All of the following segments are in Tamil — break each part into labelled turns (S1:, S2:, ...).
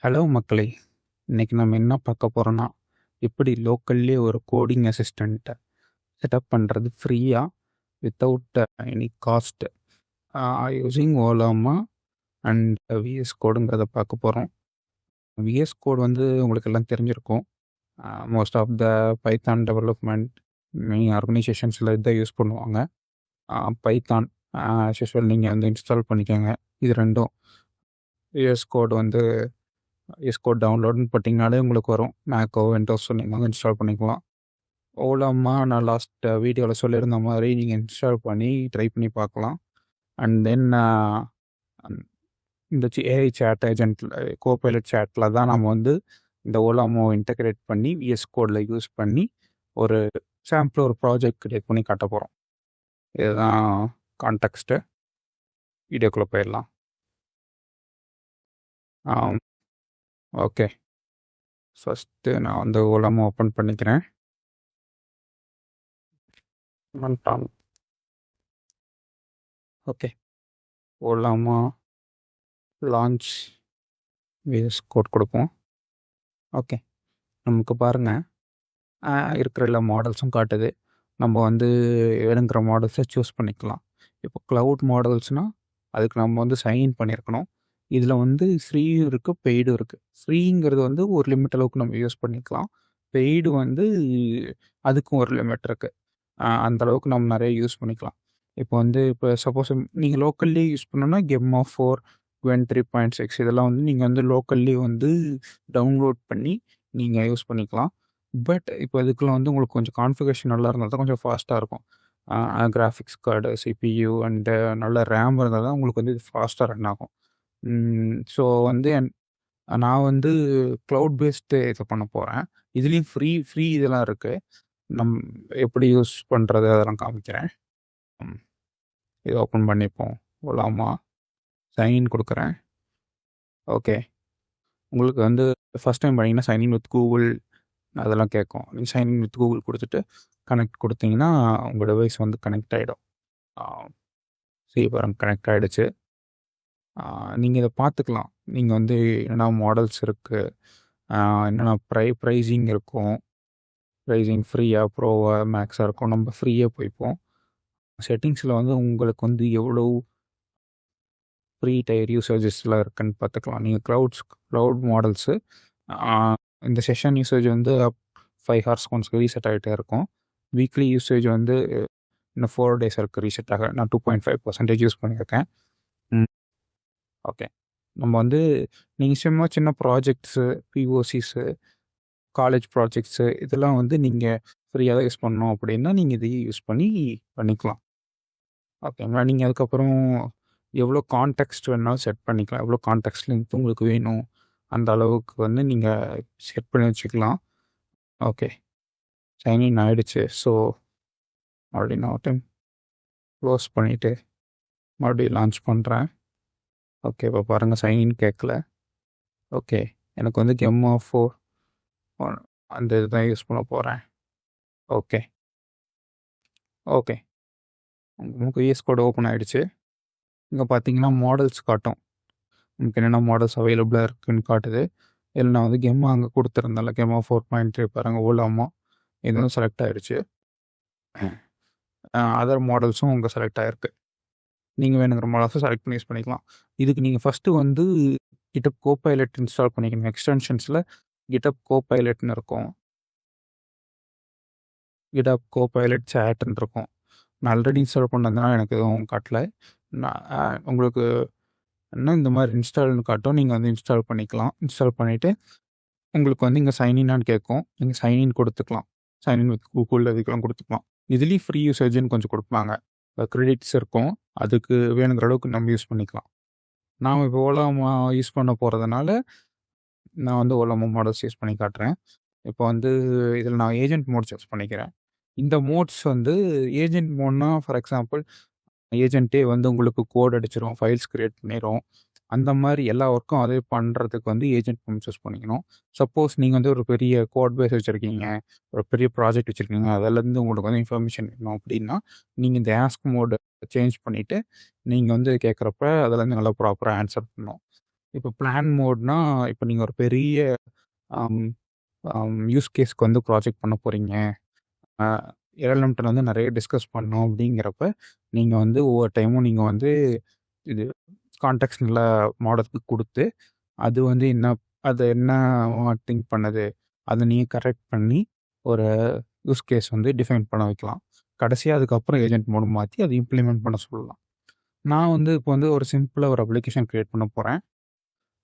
S1: ஹலோ மக்களே! இன்னைக்கு நம்ம என்ன பார்க்க போறோம்னா, எப்படி லோக்கல்லே ஒரு கோடிங் அசிஸ்டன்ட்ட செட்டப் பண்றது ஃப்ரீயா without any cost using Ollama and VS கோடுங்கிறத பார்க்க போறோம். விஎஸ் கோட் வந்து உங்களுக்கு எல்லாம் தெரிஞ்சிருக்கும். Most of the Python development main ஆர்கனைசேஷன்ஸ்ல இத யூஸ் பண்ணுவாங்க. பைத்தான் ஆஸ் யூசுவல் நீங்க வந்து இன்ஸ்டால் பண்ணிக்கோங்க. இது 2ம் விஎஸ் கோட் வந்து விஎஸ் கோட் டவுன்லோடுன்னு போட்டிங்கனாலே உங்களுக்கு வரும். மேக்கோ, விண்டோஸோ நீங்க வந்து இன்ஸ்டால் பண்ணிக்கலாம். ஓலாமா நான் லாஸ்ட் வீடியோவில் சொல்லியிருந்த மாதிரி நீங்கள் இன்ஸ்டால் பண்ணி ட்ரை பண்ணி பார்க்கலாம். அண்ட் தென் இந்த ஏஐ சேட் ஏஜென்ட்டில் கோபைலட் சேட்டில் தான் நம்ம வந்து இந்த ஓலாமோ இன்டகிரேட் பண்ணி விஎஸ் கோடில் யூஸ் பண்ணி ஒரு சாம்பிள் ஒரு ப்ராஜெக்ட் கிரியேட் பண்ணி காட்ட போகிறோம். இதுதான் கான்டெக்ஸ்ட்டு. வீடியோக்குள்ளே போயிடலாம். ஓகே, ஃபஸ்ட்டு நான் வந்து ஓலாமோ ஓப்பன் பண்ணிக்கிறேன். ஓகே, ஓலாமா லான்ச் விஎஸ் கோட் கொடுப்போம். ஓகே, நமக்கு பாருங்கள் இருக்கிற எல்லா மாடல்ஸும் காட்டுது. நம்ம வந்து வேணுங்கிற மாடல்ஸை சூஸ் பண்ணிக்கலாம். இப்போ க்ளவுட் மாடல்ஸ்னால் அதுக்கு நம்ம வந்து சைன்இன் பண்ணியிருக்கணும். இதில் வந்து ஃப்ரீயும் இருக்குது, பெய்டும் இருக்குது. ஃப்ரீங்கிறது வந்து ஒரு லிமிட் அளவுக்கு நம்ம யூஸ் பண்ணிக்கலாம். பெய்டு வந்து அதுக்கும் ஒரு லிமிட் இருக்குது. அந்த அளவுக்கு நம்ம நிறைய யூஸ் பண்ணிக்கலாம். இப்போ சப்போஸ் நீங்கள் லோக்கல்லே யூஸ் பண்ணோன்னா கெம்மா 4 Gwen 3.6 இதெல்லாம் வந்து நீங்கள் வந்து லோக்கல்லே வந்து டவுன்லோட் பண்ணி நீங்கள் யூஸ் பண்ணிக்கலாம். பட் இப்போ இதுக்குள்ள வந்து உங்களுக்கு கொஞ்சம் கான்ஃபிகரேஷன் நல்லா இருந்தால் தான் கொஞ்சம் ஃபாஸ்ட்டாக இருக்கும். கிராஃபிக்ஸ் கார்டு, சிபியு அண்டு நல்ல ரேம் இருந்தால் தான் உங்களுக்கு வந்து இது ஃபாஸ்ட்டாக ரன் ஆகும். ஸோ வந்து நான் வந்து க்ளவுட் பேஸ்டு இதை பண்ண போகிறேன். இதுலேயும் ஃப்ரீ இதெல்லாம் இருக்குது. எப்படி யூஸ் பண்ணுறது அதெல்லாம் காமிக்கிறேன். இதை ஓப்பன் பண்ணிப்போம். ஓலாமா சைன்இன் கொடுக்குறேன். ஓகே, உங்களுக்கு வந்து ஃபஸ்ட் டைம் பண்ணிங்கன்னா சைன்இன் வித் கூகுள் அதெல்லாம் கேட்கும். நீங்கள் சைன்இன் வித் கூகுள் கொடுத்துட்டு கனெக்ட் கொடுத்தீங்கன்னா உங்கள் டிவைஸ் வந்து கனெக்ட் ஆகிடும். சரி பாருங்க, கனெக்ட் ஆகிடுச்சு. நீங்கள் இதை பார்த்துக்கலாம். நீங்கள் வந்து என்னென்ன மாடல்ஸ் இருக்குது, என்னென்ன ப்ரைஸிங் இருக்கும், ப்ரைஸிங் ஃப்ரீயாக ப்ரோவாக மேக்ஸாக இருக்கும். நம்ம ஃப்ரீயாக போய்ப்போம். செட்டிங்ஸில் வந்து உங்களுக்கு வந்து எவ்வளோ ஃப்ரீ டயர் யூசேஜஸ்லாம் இருக்குன்னு பார்த்துக்கலாம். நீங்கள் க்ளவுட் மாடல்ஸு இந்த செஷன் யூசேஜ் வந்து 5 ஹவர்ஸ் ஒன்ஸ்க்கு ரீசெட் ஆகிட்டே இருக்கும். வீக்லி யூசேஜ் வந்து இன்னும் 4 டேஸ் இருக்குது ரீசெட் ஆக. நான் 2.5% யூஸ் பண்ணியிருக்கேன். ஓகே, நம்ம வந்து நீங்கள் சின்ன ப்ராஜெக்ட்ஸு, பிஓசிஸு, காலேஜ் ப்ராஜெக்ட்ஸு இதெல்லாம் வந்து நீங்கள் ஃப்ரீயாக தான் யூஸ் பண்ணணும் அப்படின்னா நீங்கள் இதையே யூஸ் பண்ணிக்கலாம். ஓகேங்களா? நீங்கள் அதுக்கப்புறம் எவ்வளோ கான்டெக்ஸ்ட் வேணாலும் செட் பண்ணிக்கலாம். எவ்வளோ கான்டெக்ஸ்ட் லென்த் உங்களுக்கு வேணும் அந்த அளவுக்கு வந்து நீங்கள் செட் பண்ணி வச்சுக்கலாம். ஓகே, சைன்இன் ஆகிடுச்சு. ஸோ மறுபடியும் நான் டைம் க்ளோஸ் பண்ணிவிட்டு மறுபடியும் லான்ச் பண்ணுறேன். ஓகே, இப்போ பாருங்கள் சைன்இன் கேட்கல. ஓகே, எனக்கு வந்து கெம்மா 4 அந்த இதுதான் யூஸ் பண்ண போகிறேன். ஓகே, உங்களுக்கு விஎஸ் கோட் ஓப்பன் ஆகிடுச்சு. இங்கே பார்த்தீங்கன்னா மாடல்ஸ் காட்டும். உங்களுக்கு என்னென்ன மாடல்ஸ் அவைலபிளாக இருக்குதுன்னு காட்டுது. இதில் நான் வந்து கெம்மா அங்கே கொடுத்துருந்தேன்ல, கெம்மா 4.3 பாருங்கள் ஓலாமா இதுவும் செலக்ட் ஆகிடுச்சு. அதர் மாடல்ஸும் உங்கள் செலக்ட் ஆகிருக்கு. நீங்கள் வேணுங்கிற மாடல்ஸை செலக்ட் பண்ணி யூஸ் பண்ணிக்கலாம். இதுக்கு நீங்கள் ஃபஸ்ட்டு வந்து GitHub Copilot இன்ஸ்டால் பண்ணிக்கணும். எக்ஸ்டென்ஷன்ஸில் GitHub Copilotன்னு இருக்கும். GitHub Copilot சேட்ன்னு இருக்கும். நான் ஆல்ரெடி இன்ஸ்டால் பண்ணதுனால எனக்கு எதுவும் காட்டல. நான் உங்களுக்கு இன்னும் இந்த மாதிரி இன்ஸ்டால்னு காட்டும். நீங்கள் வந்து இன்ஸ்டால் பண்ணிக்கலாம். இன்ஸ்டால் பண்ணிவிட்டு உங்களுக்கு வந்து இங்கே சைன்இன்னான்னு கேட்கும். நீங்கள் சைன்இன் கொடுத்துக்கலாம். சைன்இன் வித் கூகுள் இதுக்கெல்லாம் கொடுத்துக்கலாம். இதுலேயும் ஃப்ரீ யூசேஜ்னு கொஞ்சம் கொடுப்பாங்க. கிரெடிட்ஸ் இருக்கும். அதுக்கு வேணுங்கிற அளவுக்கு நம்ம யூஸ் பண்ணிக்கலாம். நாம் இப்போ ஓலாமா யூஸ் பண்ண போகிறதுனால நான் வந்து ஓலாமா மாடல்ஸ் யூஸ் பண்ணி காட்டுறேன். இப்போ வந்து இதில் நான் ஏஜென்ட் மோட் சூஸ் பண்ணிக்கிறேன். இந்த மோட்ஸ் வந்து ஏஜென்ட் மோட்னா ஃபார் எக்ஸாம்பிள் ஏஜென்ட்டே வந்து உங்களுக்கு கோட் அடிச்சிடும், ஃபைல்ஸ் க்ரியேட் பண்ணிடும். அந்த மாதிரி எல்லா ஒர்க்கும் அதே பண்ணுறதுக்கு வந்து ஏஜென்ட் மோட் சூஸ் பண்ணிக்கணும். சப்போஸ் நீங்கள் வந்து ஒரு பெரிய கோட் பேஸ் வச்சுருக்கீங்க, ஒரு பெரிய ப்ராஜெக்ட் வச்சுருக்கீங்க, அதிலேருந்து உங்களுக்கு வந்து இன்ஃபர்மேஷன் வேணும் அப்படின்னா நீங்கள் இந்த ஆஸ்க் மோடு சேஞ்ச் பண்ணிவிட்டு நீங்கள் வந்து கேட்குறப்ப அதிலேருந்து நல்லா ப்ராப்பராக ஆன்சர் பண்ணணும். இப்போ பிளான் மோட்னா, இப்போ நீங்கள் ஒரு பெரிய யூஸ் கேஸ்க்கு வந்து ப்ராஜெக்ட் பண்ண போகிறீங்க, எல்எல்எம்கிட்ட வந்து நிறைய டிஸ்கஸ் பண்ணோம் அப்படிங்கிறப்ப, நீங்கள் வந்து ஒவ்வொரு டைமும் நீங்கள் வந்து இது கான்டெக்ஸ்ட்ல மாடலுக்கு கொடுத்து, அது வந்து அது என்ன திங்க் பண்ணுது, அதை நீங்கள் கரெக்ட் பண்ணி ஒரு யூஸ் கேஸ் வந்து டிஃபைன் பண்ண வைக்கலாம். கடைசியாக அதுக்கப்புறம் ஏஜென்ட் மோடு மாற்றி அதை இம்ப்ளிமெண்ட் பண்ண சொல்லலாம். நான் வந்து இப்போ வந்து ஒரு சிம்பிளாக ஒரு அப்ளிகேஷன் க்ரியேட் பண்ண போகிறேன்.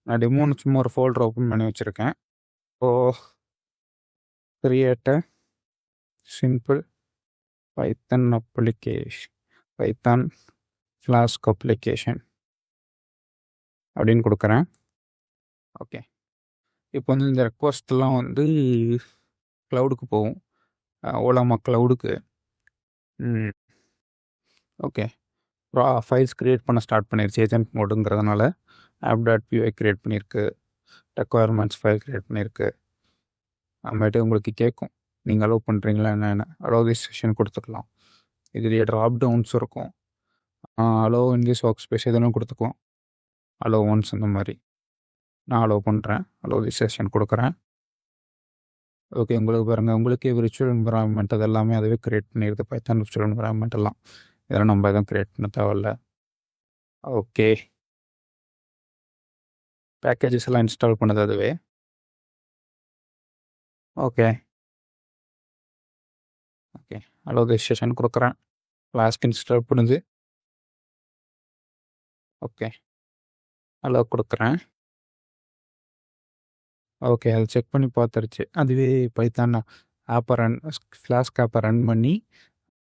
S1: நான் டெமோன்னு சும்மா ஒரு ஃபோல்டர் ஓப்பன் பண்ணி வச்சுருக்கேன். So create a simple Python application, Python flask application அப்படின்னு கொடுக்குறேன். ஓகே. இப்போ வந்து இந்த ரெக்வஸ்ட்லாம் வந்து க்ளவுடுக்கு போகும், ஓலாமா க்ளவுடுக்கு. ஓகே. ஃபைல்ஸ் க்ரியேட் பண்ண ஸ்டார்ட் பண்ணிருச்சு ஏஜென்ட் மோடுங்கிறதுனால. app.py க்ரியேட் பண்ணியிருக்கு, ரெக்குவயர்மெண்ட்ஸ் ஃபைல் க்ரியேட் பண்ணியிருக்கு. அப்புறமேட்டு உங்களுக்கு கேட்கும் நீங்கள் அலோவ் பண்ணுறீங்களா என்னென்னு. அலோவ் திஸ் செஷன் கொடுத்துக்கலாம். இதுலேயே ட்ராப் டவுன்ஸ் இருக்கும். Allow in this work space இதெல்லாம் கொடுத்துக்குவோம். அலோவ் ஒன்ஸ் இந்த மாதிரி நான் அலோவ் பண்ணுறேன். அலோவ் திஸ் செஷன் கொடுக்குறேன். ஓகே. உங்களுக்கு பாருங்கள், உங்களுக்கு விர்ச்சுவல் என்விரான்மெண்ட் அது எல்லாமே அதுவே க்ரியேட் பண்ணிடுது. பைத்தான் விர்ச்சுவல் என்விரான்மெண்ட் எல்லாம் இதெல்லாம் நம்ம எதுவும் க்ரியேட் பண்ண தேவையில்ல. ஓகே. பேக்கேஜஸ் எல்லாம் இன்ஸ்டால் பண்ணுது அதுவே. Okay. Okay. Allow this session கொடுக்குறேன். ஃப்ளாஸ்க் இன்ஸ்டால் பண்ணுது. ஓகே. அலோவ் கொடுக்குறேன். ஓகே. அது செக் பண்ணி பார்த்துருச்சு. அதுவே பைத்தான் ஆப்பை ஃப்ளாஸ்க் ஆப்பை ரன் பண்ணி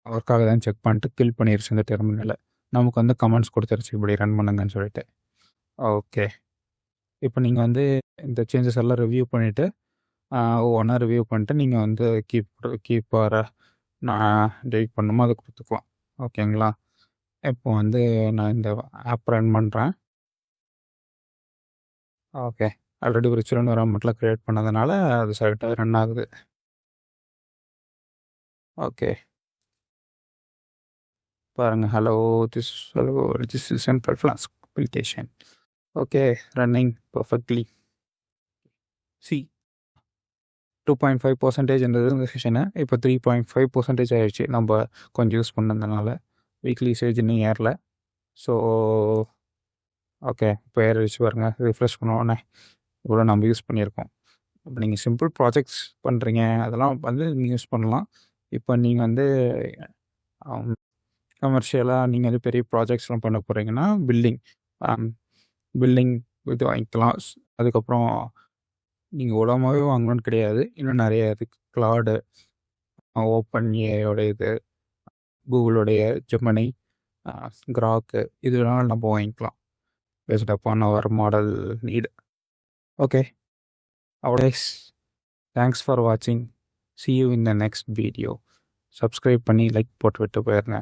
S1: ஒர்க் ஆகுதான்னு செக் பண்ணிட்டு கில் பண்ணிடுச்சு இந்த டெர்மினலை. நமக்கு வந்து கமெண்ட்ஸ் கொடுத்துருச்சு இப்படி ரன் பண்ணுங்கன்னு சொல்லிட்டு. ஓகே. இப்போ நீங்கள் வந்து இந்த சேஞ்சஸ் எல்லாம் ரிவ்யூ பண்ணிவிட்டு ஒவ்வொன்றா ரிவ்யூ பண்ணிட்டு நீங்கள் வந்து கீப்பரை நான் டெலிட் பண்ணுமோ அதை கொடுத்துக்கலாம். ஓகேங்களா? இப்போ வந்து நான் இந்த ஆப் ரன் பண்ணுறேன். ஓகே. ஆல்ரெடி ஒரு விர்ச்சுவல் என்விரான்மெண்ட்டில் க்ரியேட் பண்ணதுனால அது செலக்டாக ரன் ஆகுது. ஓகே. பாருங்கள், hello this is simple flask application. Okay. Running perfectly. C 2.5% இருந்தது இந்த செஷனை. இப்போ 3.5% ஆயிடுச்சு நம்ம கொஞ்சம் யூஸ் பண்ணதுனால. வீக்லி யூசேஜ் இன்னும் ஏறல. So okay. இப்போ ஏறிடுச்சு பாருங்கள். ரிஃப்ரெஷ் பண்ணுவோன்னே இவ்வளோ நம்ம யூஸ் பண்ணியிருக்கோம். இப்போ நீங்கள் சிம்பிள் ப்ராஜெக்ட்ஸ் பண்ணுறீங்க அதெல்லாம் வந்து நீங்கள் யூஸ் பண்ணலாம். இப்போ நீங்கள் வந்து கமர்ஷியலாக நீங்கள் வந்து பெரிய ப்ராஜெக்ட்ஸ்லாம் பண்ண போகிறீங்கன்னா பில்டிங் இது வாங்கிக்கலாம். அதுக்கப்புறம் நீங்கள் உலகமாகவே வாங்கணும்னு கிடையாது. இன்னும் நிறைய இருக்குது. கிளாடு, ஓப்பன் ஏஐயோட இது, கூகுளோடைய ஜெமினி, கிராக்கு இதெல்லாம் நம்ம வாங்கிக்கலாம் பேஸ்ட் அப்பான் அவர் மாடல் நீட். ஓகே. அவ்வளோஸ். தேங்க்ஸ் ஃபார் வாட்சிங். see you in the next video. Subscribe பண்ணி லைக் போட்டு விட்டு போயிருங்க.